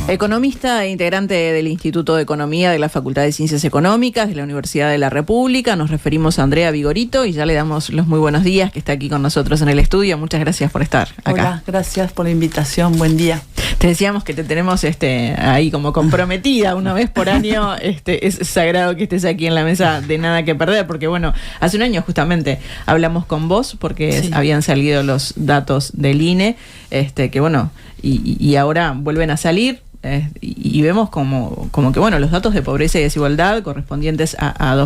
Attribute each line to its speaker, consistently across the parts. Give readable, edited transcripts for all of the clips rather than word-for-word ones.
Speaker 1: Economista e integrante del Instituto de Economía de la Facultad de Ciencias Económicas de la Universidad de la República. Nos referimos a Andrea Vigorito y ya le damos los muy buenos días, que está aquí con nosotros en el estudio. Muchas gracias por estar acá.
Speaker 2: Hola, gracias por la invitación. Buen día.
Speaker 1: Te decíamos que te tenemos ahí como comprometida una vez por año. Es sagrado que estés aquí en la mesa de Nada que Perder, porque bueno, hace un año justamente hablamos con vos porque sí, habían salido los datos del INE, que bueno, y ahora vuelven a salir. Y vemos como que bueno, los datos de pobreza y desigualdad correspondientes a al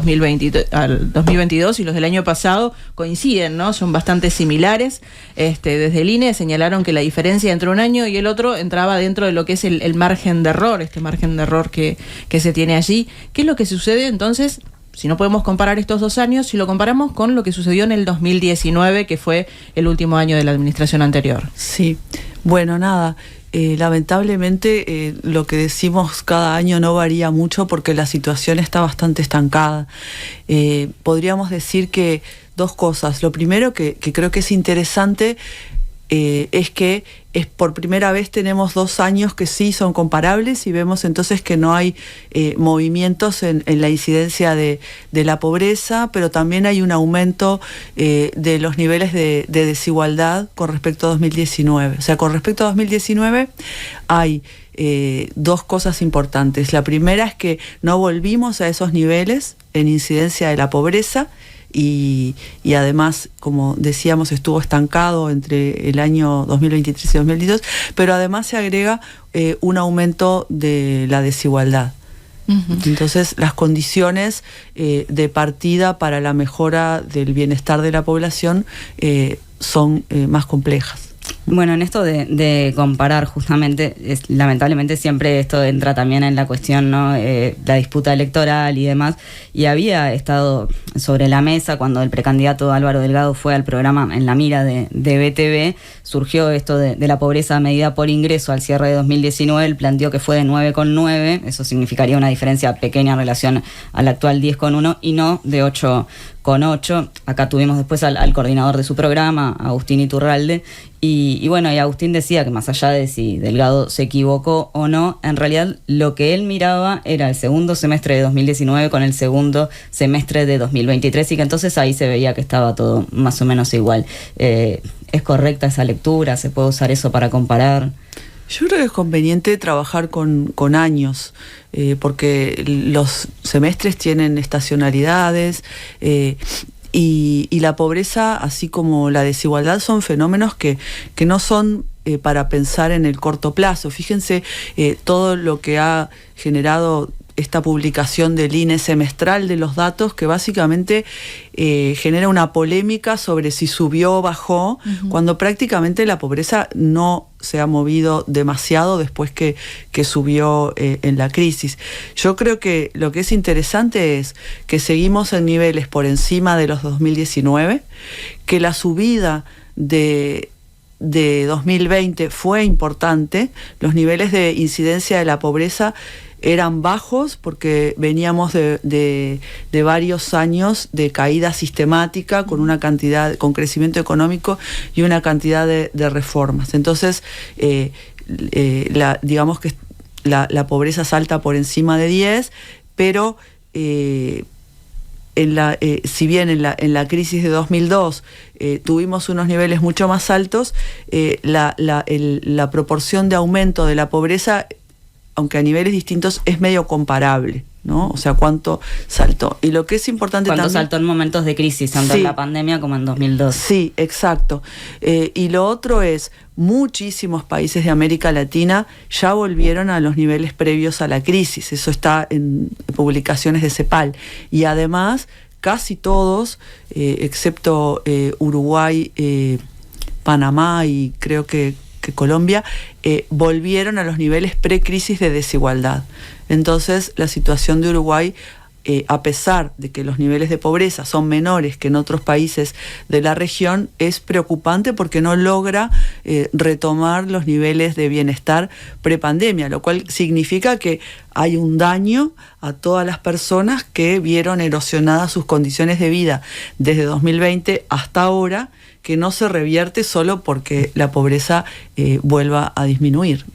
Speaker 1: 2022 y los del año pasado coinciden, ¿no? Son bastante similares. Desde el INE señalaron que la diferencia entre un año y el otro entraba dentro de lo que es el margen de error, margen de error que se tiene allí. ¿Qué es lo que sucede entonces? Si no podemos comparar estos 2 años, si lo comparamos con lo que sucedió en el 2019, que fue el último año de la administración anterior.
Speaker 2: Sí, bueno, nada. Lamentablemente lo que decimos cada año no varía mucho porque la situación está bastante estancada. Podríamos decir que 2 cosas. Lo primero que creo que es interesante es que por primera vez tenemos 2 años que sí son comparables y vemos entonces que no hay movimientos en la incidencia de la pobreza, pero también hay un aumento de los niveles de desigualdad con respecto a 2019. O sea, con respecto a 2019 hay 2 cosas importantes. La primera es que no volvimos a esos niveles en incidencia de la pobreza, y además, como decíamos, estuvo estancado entre el año 2023 y 2022, pero además se agrega un aumento de la desigualdad. Entonces, las condiciones de partida para la mejora del bienestar de la población son más complejas.
Speaker 3: Bueno, en esto de comparar justamente, lamentablemente siempre esto entra también en la cuestión, ¿no? La disputa electoral y demás, y había estado sobre la mesa cuando el precandidato Álvaro Delgado fue al programa En la Mira de BTV, surgió esto de la pobreza medida por ingreso al cierre de 2019, él planteó que fue de 9,9, eso significaría una diferencia pequeña en relación al actual 10,1 y no de 8,8. Acá tuvimos después al coordinador de su programa, Agustín Iturralde, y bueno, y Agustín decía que más allá de si Delgado se equivocó o no, en realidad lo que él miraba era el segundo semestre de 2019 con el segundo semestre de 2023 y que entonces ahí se veía que estaba todo más o menos igual. ¿Es correcta esa lectura? ¿Se puede usar eso para comparar?
Speaker 2: Yo creo que es conveniente trabajar con años, porque los semestres tienen estacionalidades, y la pobreza, así como la desigualdad, son fenómenos que no son para pensar en el corto plazo. Fíjense todo lo que ha generado esta publicación del INE semestral de los datos, que básicamente genera una polémica sobre si subió o bajó, cuando prácticamente la pobreza no se ha movido demasiado después que subió en la crisis. Yo creo que lo que es interesante es que seguimos en niveles por encima de los 2019, que la subida de 2020 fue importante, los niveles de incidencia de la pobreza eran bajos porque veníamos de varios años de caída sistemática con crecimiento económico y una cantidad de reformas. Entonces, digamos que la pobreza salta por encima de 10, pero si bien en la crisis de 2002 tuvimos unos niveles mucho más altos, la proporción de aumento de la pobreza, aunque a niveles distintos, es medio comparable, ¿no? O sea, cuánto saltó. Y lo que es importante
Speaker 3: también... ¿Cuánto saltó en momentos de crisis, tanto en la pandemia como en 2002?
Speaker 2: Sí, exacto. Y lo otro es, muchísimos países de América Latina ya volvieron a los niveles previos a la crisis. Eso está en publicaciones de CEPAL. Y además, casi todos, excepto Uruguay, Panamá y creo que Colombia, volvieron a los niveles precrisis de desigualdad. Entonces, la situación de Uruguay, a pesar de que los niveles de pobreza son menores que en otros países de la región, es preocupante porque no logra retomar los niveles de bienestar prepandemia, lo cual significa que hay un daño a todas las personas que vieron erosionadas sus condiciones de vida desde 2020 hasta ahora, que no se revierte solo porque la pobreza vuelva a disminuir.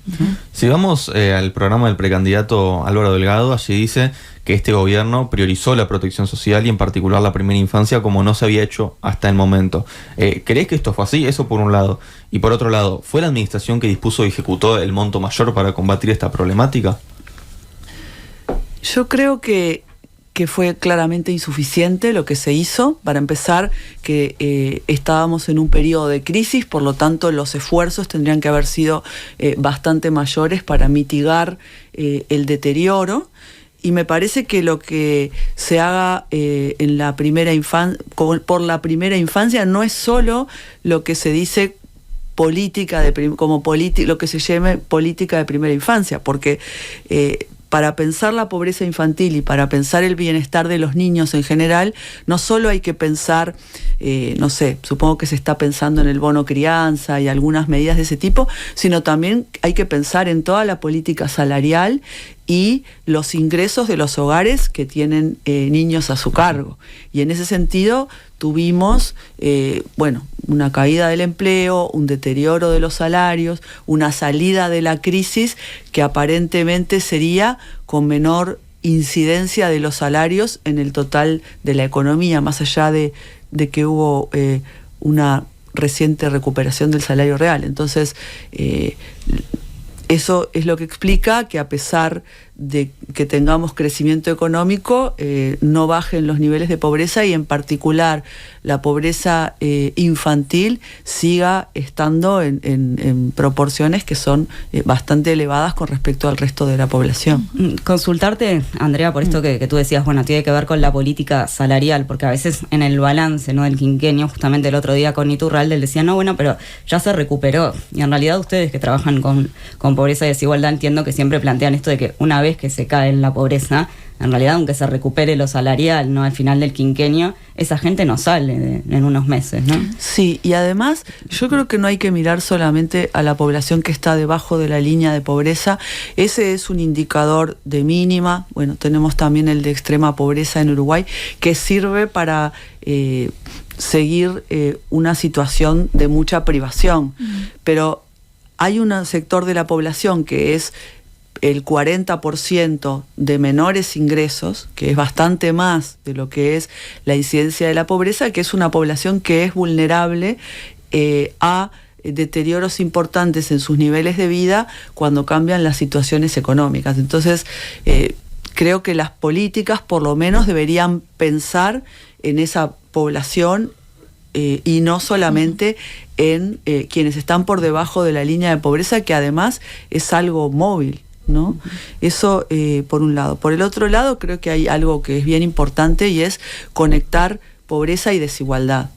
Speaker 4: Si vamos al programa del precandidato Álvaro Delgado, allí dice que este gobierno priorizó la protección social y en particular la primera infancia como no se había hecho hasta el momento. ¿Crees que esto fue así? Eso por un lado. Y por otro lado, ¿fue la administración que dispuso y ejecutó el monto mayor para combatir esta problemática?
Speaker 2: Yo creo que fue claramente insuficiente lo que se hizo. Para empezar, que estábamos en un periodo de crisis, por lo tanto los esfuerzos tendrían que haber sido bastante mayores para mitigar el deterioro. Y me parece que lo que se haga en la primera por la primera infancia no es solo lo que se dice lo que se llame política de primera infancia, porque para pensar la pobreza infantil y para pensar el bienestar de los niños en general, no solo hay que pensar, no sé, supongo que se está pensando en el bono crianza y algunas medidas de ese tipo, sino también hay que pensar en toda la política salarial y los ingresos de los hogares que tienen niños a su cargo. Y en ese sentido tuvimos, una caída del empleo, un deterioro de los salarios, una salida de la crisis que aparentemente sería con menor incidencia de los salarios en el total de la economía, más allá de que hubo una reciente recuperación del salario real. Entonces, eso es lo que explica que a pesar de que tengamos crecimiento económico, no bajen los niveles de pobreza y en particular la pobreza infantil siga estando en proporciones que son bastante elevadas con respecto al resto de la población.
Speaker 3: Consultarte, Andrea, por esto que tú decías, tiene que ver con la política salarial, porque a veces en el balance, ¿no?, del quinquenio, justamente el otro día con Iturralde, él decía, pero ya se recuperó. Y en realidad ustedes que trabajan con pobreza y desigualdad, entiendo que siempre plantean esto de que una vez que se cae en la pobreza, en realidad aunque se recupere lo salarial, ¿no?, al final del quinquenio, esa gente no sale en unos meses, ¿no?
Speaker 2: Sí, y además yo creo que no hay que mirar solamente a la población que está debajo de la línea de pobreza. Ese es un indicador de mínima. Tenemos también el de extrema pobreza en Uruguay, que sirve para seguir una situación de mucha privación. Pero hay un sector de la población que es el 40% de menores ingresos, que es bastante más de lo que es la incidencia de la pobreza, que es una población que es vulnerable a deterioros importantes en sus niveles de vida cuando cambian las situaciones económicas. Entonces, creo que las políticas por lo menos deberían pensar en esa población y no solamente en quienes están por debajo de la línea de pobreza, que además es algo móvil, ¿no? Eso por un lado. Por el otro lado, creo que hay algo que es bien importante y es conectar pobreza y desigualdad,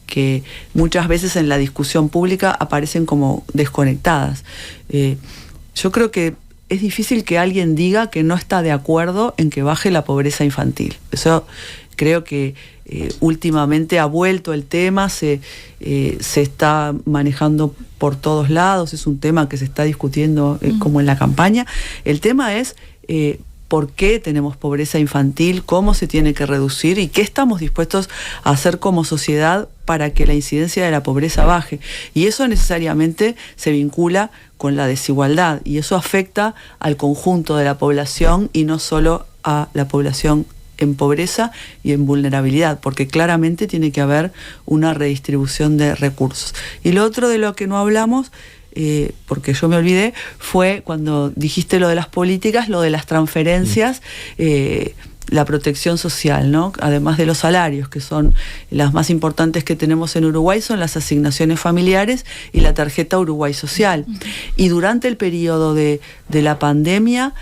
Speaker 2: que muchas veces en la discusión pública aparecen como desconectadas. Yo creo que es difícil que alguien diga que no está de acuerdo en que baje la pobreza infantil. Eso creo que últimamente ha vuelto el tema, se está manejando por todos lados, es un tema que se está discutiendo como en la campaña. El tema es por qué tenemos pobreza infantil, cómo se tiene que reducir y qué estamos dispuestos a hacer como sociedad para que la incidencia de la pobreza baje. Y eso necesariamente se vincula con la desigualdad y eso afecta al conjunto de la población y no solo a la población en pobreza y en vulnerabilidad, porque claramente tiene que haber una redistribución de recursos. Y lo otro de lo que no hablamos, porque yo me olvidé, fue cuando dijiste lo de las políticas, lo de las transferencias, la protección social, ¿no? Además de los salarios, que son las más importantes que tenemos en Uruguay, son las asignaciones familiares y la tarjeta Uruguay Social. Y durante el periodo de la pandemia,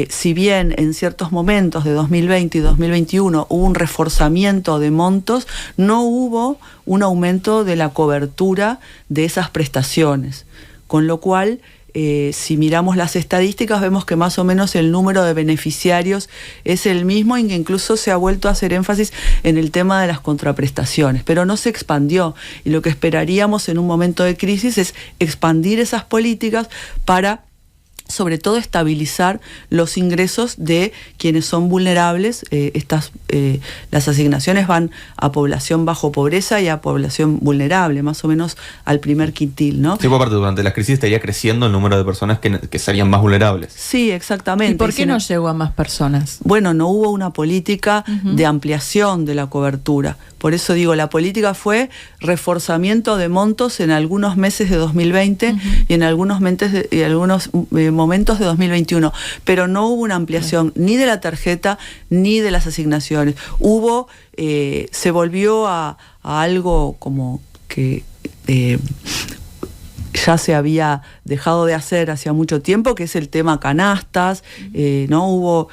Speaker 2: si bien en ciertos momentos de 2020 y 2021 hubo un reforzamiento de montos, no hubo un aumento de la cobertura de esas prestaciones. Con lo cual, si miramos las estadísticas, vemos que más o menos el número de beneficiarios es el mismo y que incluso se ha vuelto a hacer énfasis en el tema de las contraprestaciones, pero no se expandió. Y lo que esperaríamos en un momento de crisis es expandir esas políticas para sobre todo estabilizar los ingresos de quienes son vulnerables. Las asignaciones van a población bajo pobreza y a población vulnerable, más o menos al primer quintil, ¿no?
Speaker 4: Sí, por parte, durante las crisis estaría creciendo el número de personas que serían más vulnerables.
Speaker 2: Sí, exactamente.
Speaker 1: ¿Y por qué no llegó a más personas?
Speaker 2: Bueno, no hubo una política de ampliación de la cobertura. Por eso digo, la política fue reforzamiento de montos en algunos meses de 2020 y en algunos momentos de 2021, pero no hubo una ampliación ni de la tarjeta ni de las asignaciones. Se volvió a algo como que ya se había dejado de hacer hacía mucho tiempo, que es el tema canastas. No hubo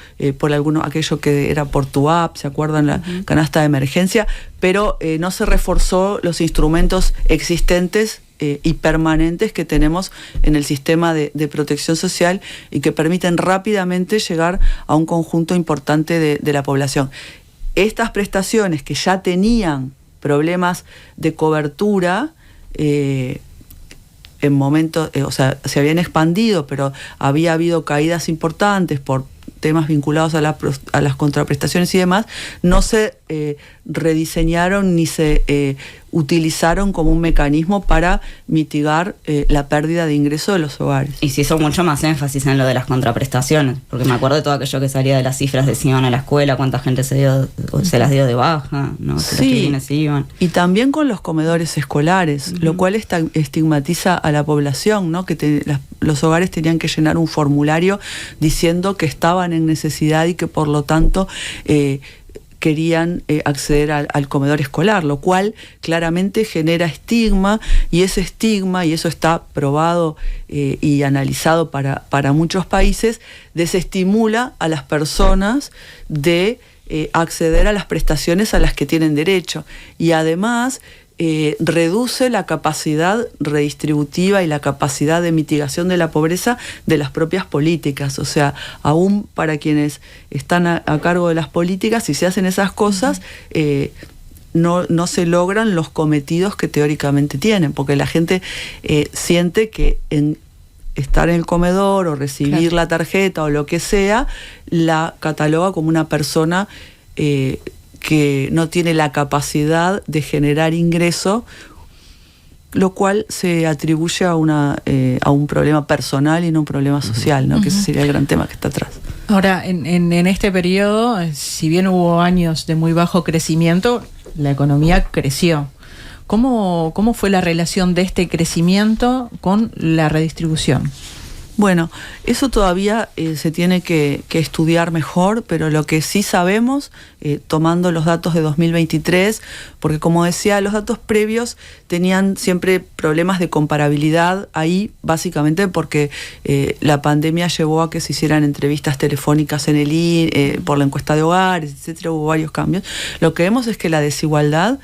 Speaker 2: aquello que era por tu app, ¿se acuerdan? La canasta de emergencia, pero no se reforzó los instrumentos existentes y permanentes que tenemos en el sistema de protección social y que permiten rápidamente llegar a un conjunto importante de la población. Estas prestaciones que ya tenían problemas de cobertura, en momentos, se habían expandido, pero había habido caídas importantes por temas vinculados a las contraprestaciones y demás, no se rediseñaron ni se utilizaron como un mecanismo para mitigar la pérdida de ingreso de los hogares.
Speaker 3: Y se hizo mucho más énfasis en lo de las contraprestaciones, porque me acuerdo de todo aquello que salía de las cifras de si iban a la escuela, cuánta gente se las dio de baja, ¿no?
Speaker 2: Sí,
Speaker 3: los chiquilines iban.
Speaker 2: Y también con los comedores escolares, lo cual estigmatiza a la población, ¿no? Que los hogares tenían que llenar un formulario diciendo que estaban en necesidad y que por lo tanto querían acceder al comedor escolar, lo cual claramente genera estigma, y ese estigma, y eso está probado y analizado para muchos países, desestimula a las personas de acceder a las prestaciones a las que tienen derecho, y además reduce la capacidad redistributiva y la capacidad de mitigación de la pobreza de las propias políticas. O sea, aún para quienes están a cargo de las políticas, si se hacen esas cosas, no se logran los cometidos que teóricamente tienen, porque la gente siente que en estar en el comedor o recibir la tarjeta o lo que sea, la cataloga como una persona que no tiene la capacidad de generar ingreso, lo cual se atribuye a un problema personal y no un problema social, ¿no? Que ese sería el gran tema que está atrás.
Speaker 1: Ahora, en este periodo, si bien hubo años de muy bajo crecimiento, la economía creció. ¿Cómo fue la relación de este crecimiento con la redistribución?
Speaker 2: Bueno, eso todavía se tiene que estudiar mejor, pero lo que sí sabemos, tomando los datos de 2023, porque como decía, los datos previos tenían siempre problemas de comparabilidad ahí, básicamente porque la pandemia llevó a que se hicieran entrevistas telefónicas en el INE, por la encuesta de hogares, etcétera, hubo varios cambios. Lo que vemos es que la desigualdad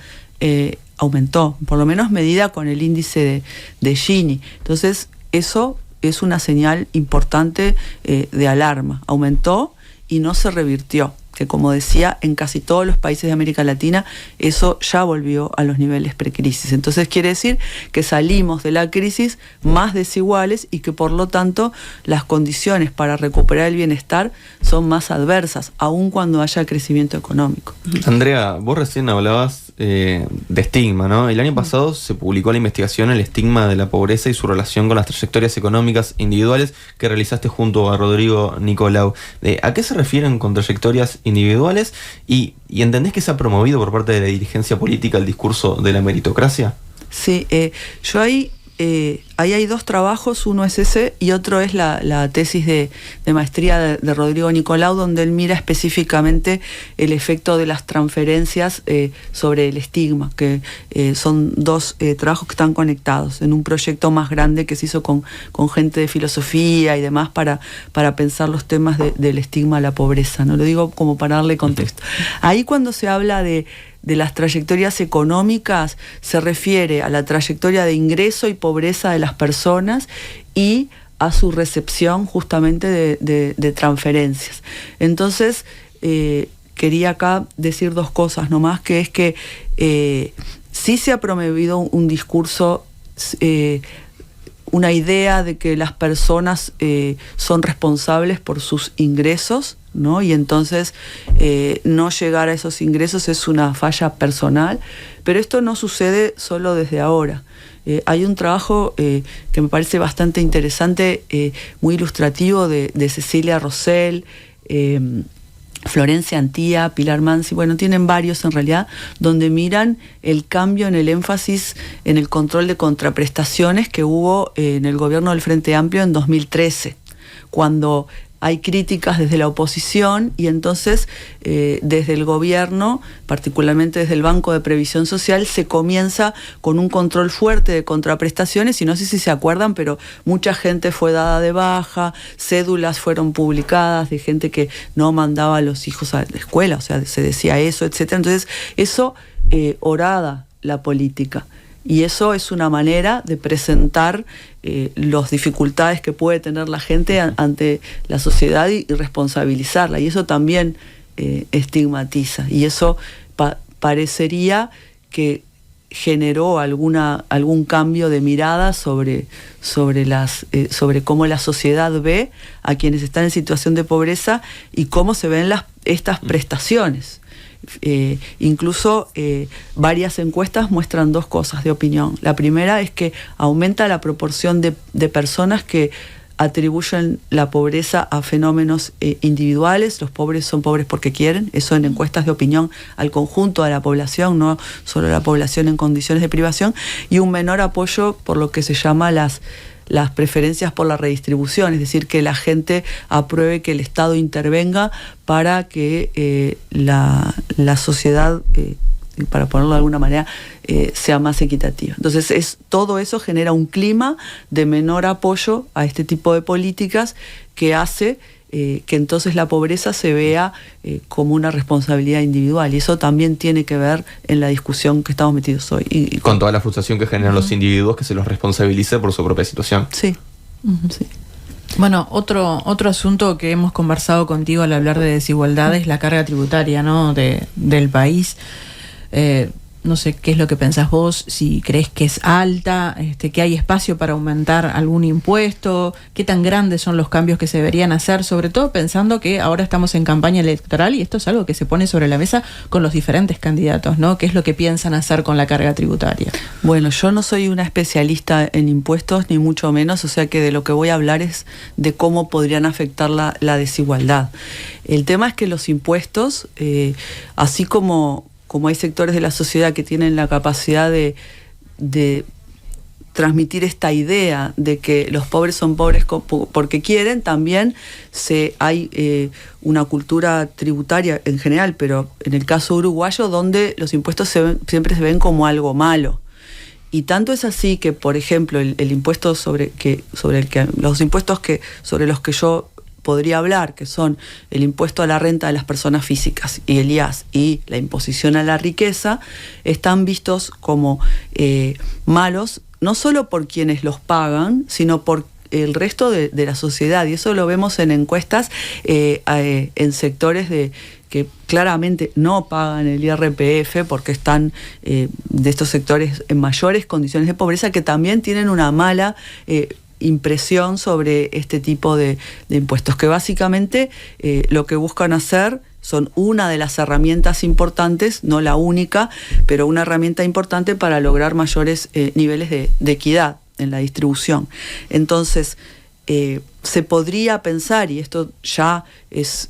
Speaker 2: aumentó, por lo menos medida con el índice de Gini. Entonces, eso es una señal importante de alarma. Aumentó y no se revirtió, que como decía, en casi todos los países de América Latina eso ya volvió a los niveles precrisis. Entonces quiere decir que salimos de la crisis más desiguales y que por lo tanto las condiciones para recuperar el bienestar son más adversas, aun cuando haya crecimiento económico.
Speaker 4: Andrea, vos recién hablabas de estigma, ¿no? El año pasado se publicó la investigación El estigma de la pobreza y su relación con las trayectorias económicas individuales que realizaste junto a Rodrigo Nicolau. ¿A qué se refieren con trayectorias individuales? ¿Y entendés que se ha promovido por parte de la dirigencia política el discurso de la meritocracia?
Speaker 2: Sí, yo ahí hay dos trabajos, uno es ese y otro es la tesis de maestría de Rodrigo Nicolau, donde él mira específicamente el efecto de las transferencias sobre el estigma, que son dos trabajos que están conectados en un proyecto más grande que se hizo con gente de filosofía y demás para pensar los temas del estigma a la pobreza, ¿no? Lo digo como para darle contexto. Ahí cuando se habla de las trayectorias económicas, se refiere a la trayectoria de ingreso y pobreza de las personas y a su recepción justamente de transferencias. Entonces, quería acá decir dos cosas nomás, que es que sí se ha promovido un discurso una idea de que las personas son responsables por sus ingresos, ¿no? Y entonces no llegar a esos ingresos es una falla personal, pero esto no sucede solo desde ahora. Hay un trabajo que me parece bastante interesante, muy ilustrativo, de Cecilia Rosell, Florencia Antía, Pilar Mansi, bueno, tienen varios en realidad, donde miran el cambio en el énfasis en el control de contraprestaciones que hubo en el gobierno del Frente Amplio en 2013, cuando hay críticas desde la oposición y entonces desde el gobierno, particularmente desde el Banco de Previsión Social, se comienza con un control fuerte de contraprestaciones y no sé si se acuerdan, pero mucha gente fue dada de baja, cédulas fueron publicadas de gente que no mandaba a los hijos a la escuela, o sea, se decía eso, etcétera. Entonces, eso horada la política. Y eso es una manera de presentar las dificultades que puede tener la gente ante la sociedad y responsabilizarla. Y eso también estigmatiza. Y eso parecería que generó algún cambio de mirada sobre cómo la sociedad ve a quienes están en situación de pobreza y cómo se ven estas prestaciones. Incluso varias encuestas muestran dos cosas de opinión. La primera es que aumenta la proporción de personas que atribuyen la pobreza a fenómenos individuales. Los pobres son pobres porque quieren, eso en encuestas de opinión al conjunto de la población, no solo a la población en condiciones de privación, y un menor apoyo por lo que se llama las preferencias por la redistribución, es decir, que la gente apruebe que el Estado intervenga para que la sociedad, para ponerlo de alguna manera, sea más equitativa. Entonces, todo eso genera un clima de menor apoyo a este tipo de políticas que hace que entonces la pobreza se vea como una responsabilidad individual, y eso también tiene que ver en la discusión que estamos metidos hoy. Y
Speaker 4: con toda la frustración que generan los individuos, que se los responsabilice por su propia situación.
Speaker 2: Sí.
Speaker 1: Sí. Bueno, otro asunto que hemos conversado contigo al hablar de desigualdad es la carga tributaria, ¿no? del país. No sé qué es lo que pensás vos, si crees que es alta, que hay espacio para aumentar algún impuesto, qué tan grandes son los cambios que se deberían hacer, sobre todo pensando que ahora estamos en campaña electoral y esto es algo que se pone sobre la mesa con los diferentes candidatos, ¿no? ¿Qué es lo que piensan hacer con la carga tributaria?
Speaker 2: Bueno, yo no soy una especialista en impuestos, ni mucho menos, o sea que de lo que voy a hablar es de cómo podrían afectar la desigualdad. El tema es que los impuestos, así como hay sectores de la sociedad que tienen la capacidad de transmitir esta idea de que los pobres son pobres porque quieren, también hay una cultura tributaria en general, pero en el caso uruguayo, donde los impuestos siempre se ven como algo malo. Y tanto es así que, por ejemplo, el impuesto sobre los que yo podría hablar, que son el impuesto a la renta de las personas físicas y el IAS y la imposición a la riqueza, están vistos como malos, no solo por quienes los pagan, sino por el resto de la sociedad. Y eso lo vemos en encuestas en sectores que claramente no pagan el IRPF porque están de estos sectores en mayores condiciones de pobreza, que también tienen una mala impresión sobre este tipo de impuestos, que básicamente lo que buscan hacer son una de las herramientas importantes, no la única, pero una herramienta importante para lograr mayores niveles de equidad en la distribución. Entonces, se podría pensar, y esto ya es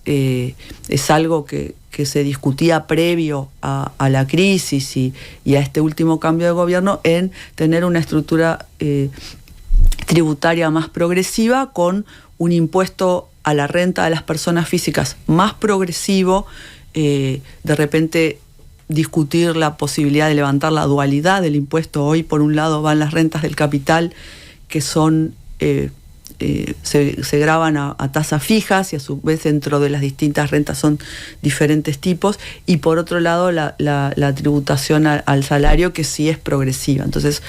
Speaker 2: algo que se discutía previo a la crisis y a este último cambio de gobierno, en tener una estructura tributaria más progresiva, con un impuesto a la renta de las personas físicas más progresivo, de repente discutir la posibilidad de levantar la dualidad del impuesto. Hoy, por un lado, van las rentas del capital, que son se graban a tasas fijas, y a su vez dentro de las distintas rentas son diferentes tipos, y por otro lado la tributación al salario, que sí es progresiva. Entonces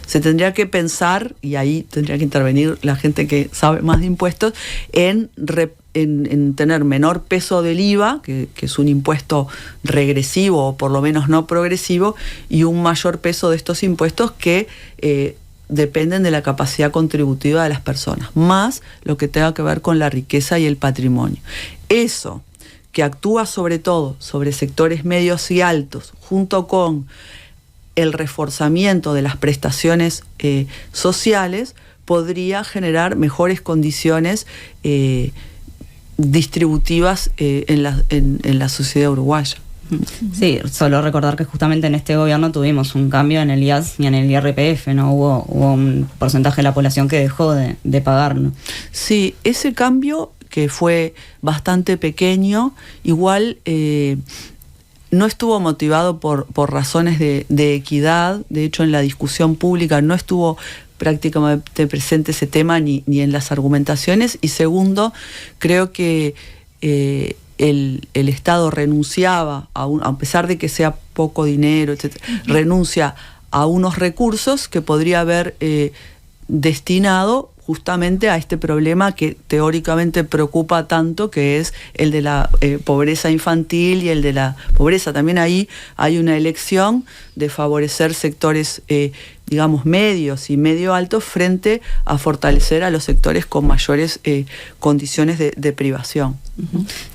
Speaker 2: se tendría que pensar, y ahí tendría que intervenir la gente que sabe más de impuestos, en tener menor peso del IVA, que es un impuesto regresivo o por lo menos no progresivo, y un mayor peso de estos impuestos que dependen de la capacidad contributiva de las personas, más lo que tenga que ver con la riqueza y el patrimonio. Eso que actúa sobre todo sobre sectores medios y altos, junto con el reforzamiento de las prestaciones sociales, podría generar mejores condiciones distributivas en la sociedad uruguaya.
Speaker 3: Sí, solo recordar que justamente en este gobierno tuvimos un cambio en el IAS y en el IRPF, ¿no? Hubo un porcentaje de la población que dejó de pagarlo.
Speaker 2: Sí, ese cambio, que fue bastante pequeño, igual no estuvo motivado por razones de equidad. De hecho, en la discusión pública no estuvo prácticamente presente ese tema ni en las argumentaciones. Y segundo, creo que el Estado renunciaba, a pesar de que sea poco dinero, etc., renuncia a unos recursos que podría haber destinado justamente a este problema que teóricamente preocupa tanto, que es el de la pobreza infantil y el de la pobreza. También ahí hay una elección de favorecer sectores, digamos, medios y medio altos frente a fortalecer a los sectores con mayores condiciones de privación.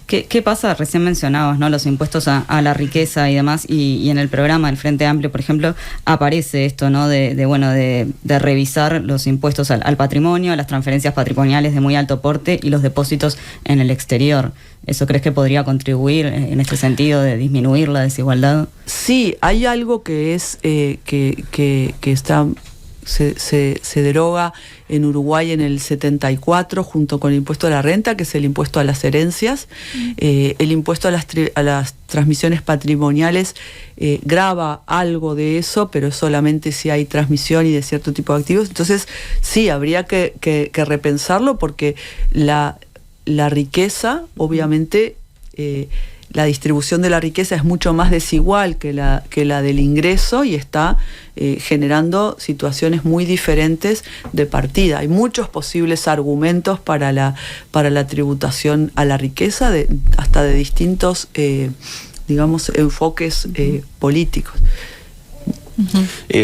Speaker 3: ¿Qué pasa? Recién mencionabas, ¿no?, los impuestos a la riqueza y demás, y en el programa del Frente Amplio, por ejemplo, aparece esto, ¿no?, de revisar los impuestos al patrimonio, a las transferencias patrimoniales de muy alto porte y los depósitos en el exterior. ¿Eso crees que podría contribuir en este sentido de disminuir la desigualdad?
Speaker 2: Sí, hay algo que es que está... Se deroga en Uruguay en el 74 junto con el impuesto a la renta, que es el impuesto a las herencias. El impuesto a las transmisiones patrimoniales grava algo de eso, pero solamente si hay transmisión y de cierto tipo de activos. Entonces sí, habría que repensarlo, porque la riqueza, obviamente, la distribución de la riqueza es mucho más desigual que la del ingreso, y está generando situaciones muy diferentes de partida. Hay muchos posibles argumentos para la tributación a la riqueza, hasta de distintos, digamos, enfoques políticos.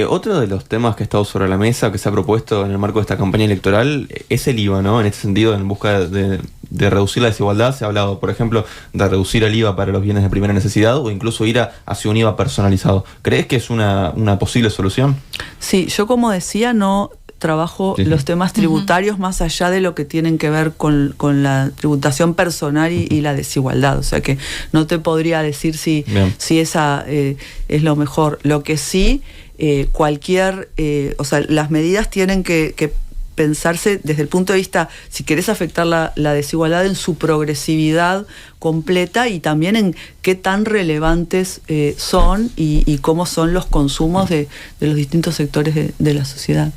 Speaker 4: Otro de los temas que ha estado sobre la mesa, que se ha propuesto en el marco de esta campaña electoral, es el IVA, ¿no? En este sentido, en busca de reducir la desigualdad, se ha hablado, por ejemplo, de reducir el IVA para los bienes de primera necesidad, o incluso ir hacia un IVA personalizado. ¿Crees que es una posible solución?
Speaker 2: Sí, yo, como decía, no trabajo los temas tributarios más allá de lo que tienen que ver con la tributación personal y la desigualdad. O sea que no te podría decir si esa es lo mejor. Lo que sí, o sea, las medidas tienen que pensarse desde el punto de vista, si querés afectar la desigualdad, en su progresividad completa, y también en qué tan relevantes son y cómo son los consumos de los distintos sectores de la sociedad.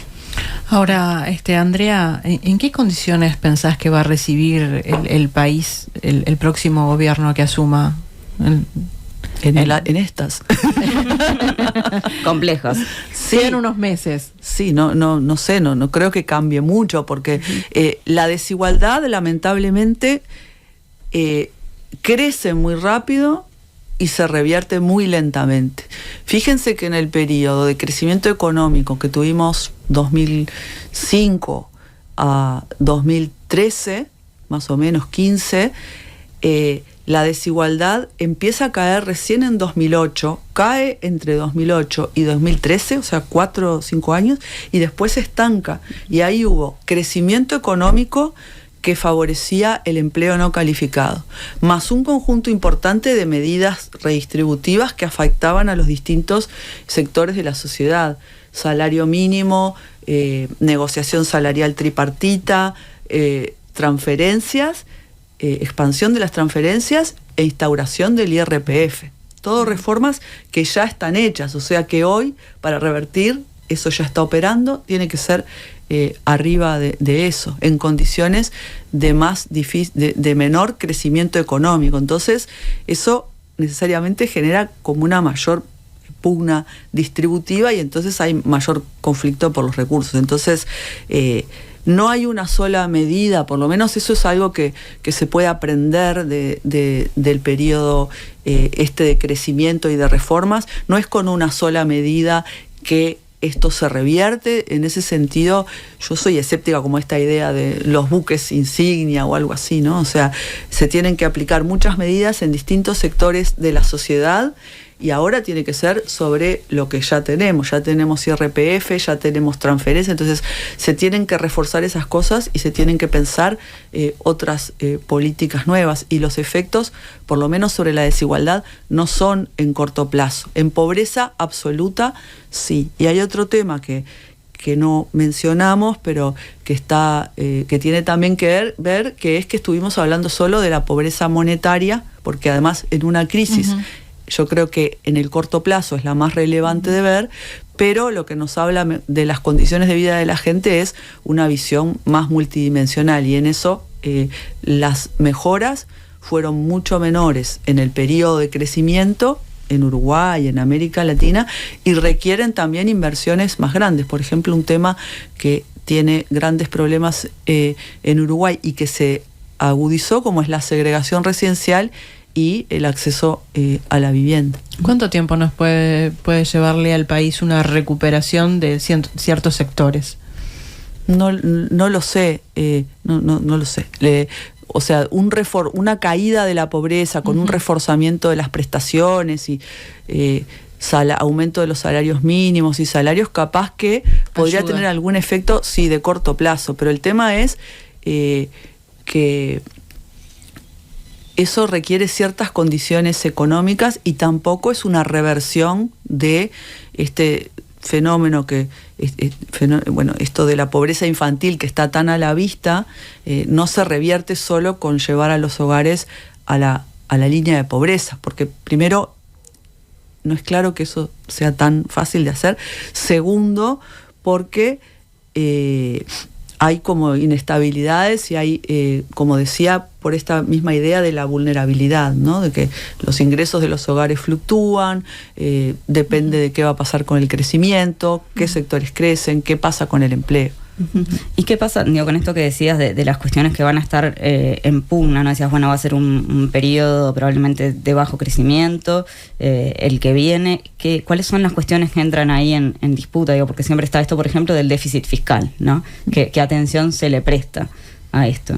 Speaker 1: Ahora, Andrea, ¿en qué condiciones pensás que va a recibir el país el próximo gobierno que asuma?
Speaker 2: En estas.
Speaker 3: Complejas.
Speaker 1: Sí, en unos meses.
Speaker 2: Sí, no sé, no creo que cambie mucho, porque la desigualdad, lamentablemente, crece muy rápido y se revierte muy lentamente. Fíjense que en el periodo de crecimiento económico que tuvimos 2005 a 2013, más o menos 15, la desigualdad empieza a caer recién en 2008, cae entre 2008 y 2013, o sea, 4 o 5 años, y después se estanca. Y ahí hubo crecimiento económico que favorecía el empleo no calificado, más un conjunto importante de medidas redistributivas que afectaban a los distintos sectores de la sociedad: salario mínimo, negociación salarial tripartita, transferencias, expansión de las transferencias e instauración del IRPF. Todo reformas que ya están hechas, o sea que hoy, para revertir, eso ya está operando, tiene que ser arriba de eso, en condiciones de menor crecimiento económico. Entonces, eso necesariamente genera como una mayor pugna distributiva, y entonces hay mayor conflicto por los recursos. Entonces, no hay una sola medida, por lo menos eso es algo que se puede aprender del periodo de crecimiento y de reformas. No es con una sola medida que esto se revierte. En ese sentido, yo soy escéptica como esta idea de los buques insignia o algo así, ¿no? O sea, se tienen que aplicar muchas medidas en distintos sectores de la sociedad, y ahora tiene que ser sobre lo que ya tenemos. Ya tenemos IRPF, ya tenemos transferencia, entonces se tienen que reforzar esas cosas y se tienen que pensar otras políticas nuevas, y los efectos, por lo menos sobre la desigualdad, no son en corto plazo. En pobreza absoluta, sí. Y hay otro tema que no mencionamos, pero que está que tiene también que ver, que es que estuvimos hablando solo de la pobreza monetaria, porque además en una crisis, yo creo que en el corto plazo es la más relevante de ver, pero lo que nos habla de las condiciones de vida de la gente es una visión más multidimensional, y en eso las mejoras fueron mucho menores en el periodo de crecimiento en Uruguay, en América Latina, y requieren también inversiones más grandes. Por ejemplo, un tema que tiene grandes problemas en Uruguay y que se agudizó, como es la segregación residencial y el acceso a la vivienda.
Speaker 1: ¿Cuánto tiempo nos puede llevarle al país una recuperación de ciertos sectores?
Speaker 2: No lo sé, no lo sé. O sea, una caída de la pobreza con un reforzamiento de las prestaciones y aumento de los salarios mínimos y salarios, capaz que podría tener algún efecto, sí, de corto plazo. Pero el tema es que eso requiere ciertas condiciones económicas, y tampoco es una reversión de este fenómeno esto de la pobreza infantil que está tan a la vista. No se revierte solo con llevar a los hogares a la línea de pobreza, porque primero no es claro que eso sea tan fácil de hacer. Segundo, porque hay como inestabilidades y hay, como decía, por esta misma idea de la vulnerabilidad, ¿no? De que los ingresos de los hogares fluctúan, depende de qué va a pasar con el crecimiento, qué sectores crecen, qué pasa con el empleo.
Speaker 3: ¿Y qué pasa, con esto que decías de las cuestiones que van a estar en pugna, ¿no? Decías, bueno, va a ser un periodo probablemente de bajo crecimiento, el que viene. ¿Cuáles son las cuestiones que entran ahí en disputa? Porque siempre está esto, por ejemplo, del déficit fiscal, ¿no? ¿Qué atención se le presta a esto?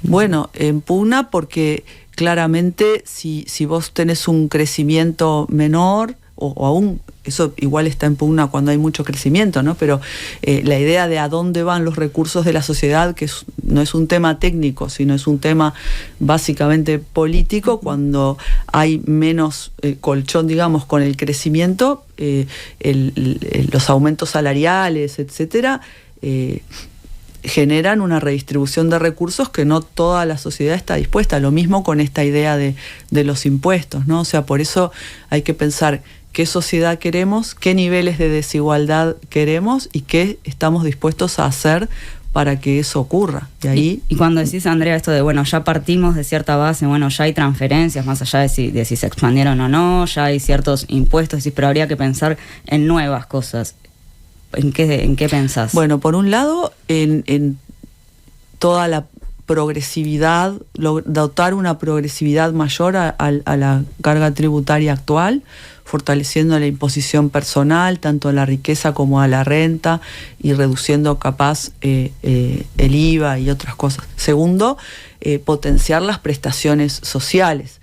Speaker 2: Bueno, en pugna porque claramente si vos tenés un crecimiento menor, o aún, eso igual está en pugna cuando hay mucho crecimiento, ¿no? Pero la idea de a dónde van los recursos de la sociedad, que no es un tema técnico, sino es un tema básicamente político, cuando hay menos colchón, digamos, con el crecimiento, los aumentos salariales, etcétera, generan una redistribución de recursos que no toda la sociedad está dispuesta. Lo mismo con esta idea de los impuestos, ¿no? O sea, por eso hay que pensar qué sociedad queremos, qué niveles de desigualdad queremos y qué estamos dispuestos a hacer para que eso ocurra. Y ahí...
Speaker 3: Y cuando decís, Andrea, esto de, bueno, ya partimos de cierta base, bueno, ya hay transferencias, más allá de si se expandieron o no, ya hay ciertos impuestos, pero habría que pensar en nuevas cosas. ¿En qué pensás?
Speaker 2: Bueno, por un lado, en toda la progresividad, dotar una progresividad mayor a la carga tributaria actual, fortaleciendo la imposición personal, tanto a la riqueza como a la renta, y reduciendo capaz el IVA y otras cosas. Segundo, potenciar las prestaciones sociales.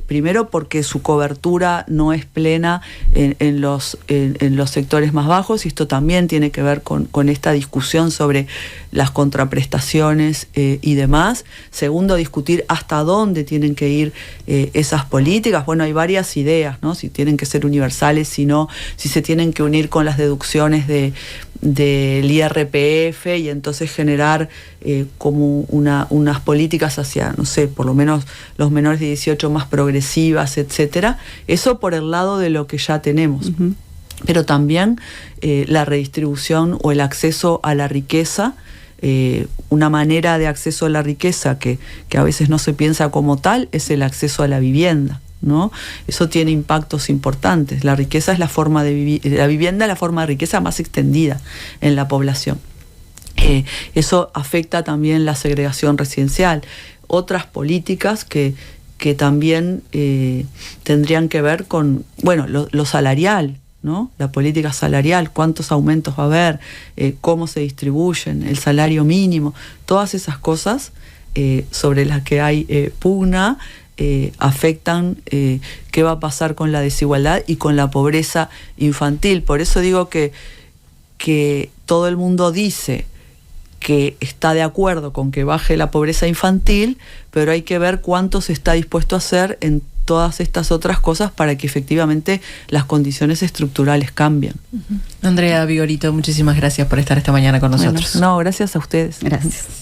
Speaker 2: Primero porque su cobertura no es plena en los sectores más bajos, y esto también tiene que ver con esta discusión sobre las contraprestaciones y demás. Segundo, discutir hasta dónde tienen que ir esas políticas. Bueno, hay varias ideas, ¿no? Si tienen que ser universales, si no, si se tienen que unir con las deducciones del IRPF, y entonces generar como unas políticas hacia, no sé, por lo menos los menores de 18 más progresivas, etcétera. Eso por el lado de lo que ya tenemos. Pero también la redistribución o el acceso a la riqueza, una manera de acceso a la riqueza que a veces no se piensa como tal, es el acceso a la vivienda, ¿no? Eso tiene impactos importantes. La riqueza es la forma de vivir, la vivienda es la forma de riqueza más extendida en la población. Eso afecta también la segregación residencial. Otras políticas que también tendrían que ver con, bueno, lo salarial. ¿no? La política salarial, cuántos aumentos va a haber, cómo se distribuyen, el salario mínimo, todas esas cosas sobre las que hay pugna, afectan qué va a pasar con la desigualdad y con la pobreza infantil. Por eso digo que todo el mundo dice que está de acuerdo con que baje la pobreza infantil, pero hay que ver cuánto se está dispuesto a hacer en todas estas otras cosas para que efectivamente las condiciones estructurales cambien.
Speaker 5: Andrea Vigorito, muchísimas gracias por estar esta mañana con nosotros.
Speaker 2: Bueno, no, gracias a ustedes.
Speaker 3: Gracias.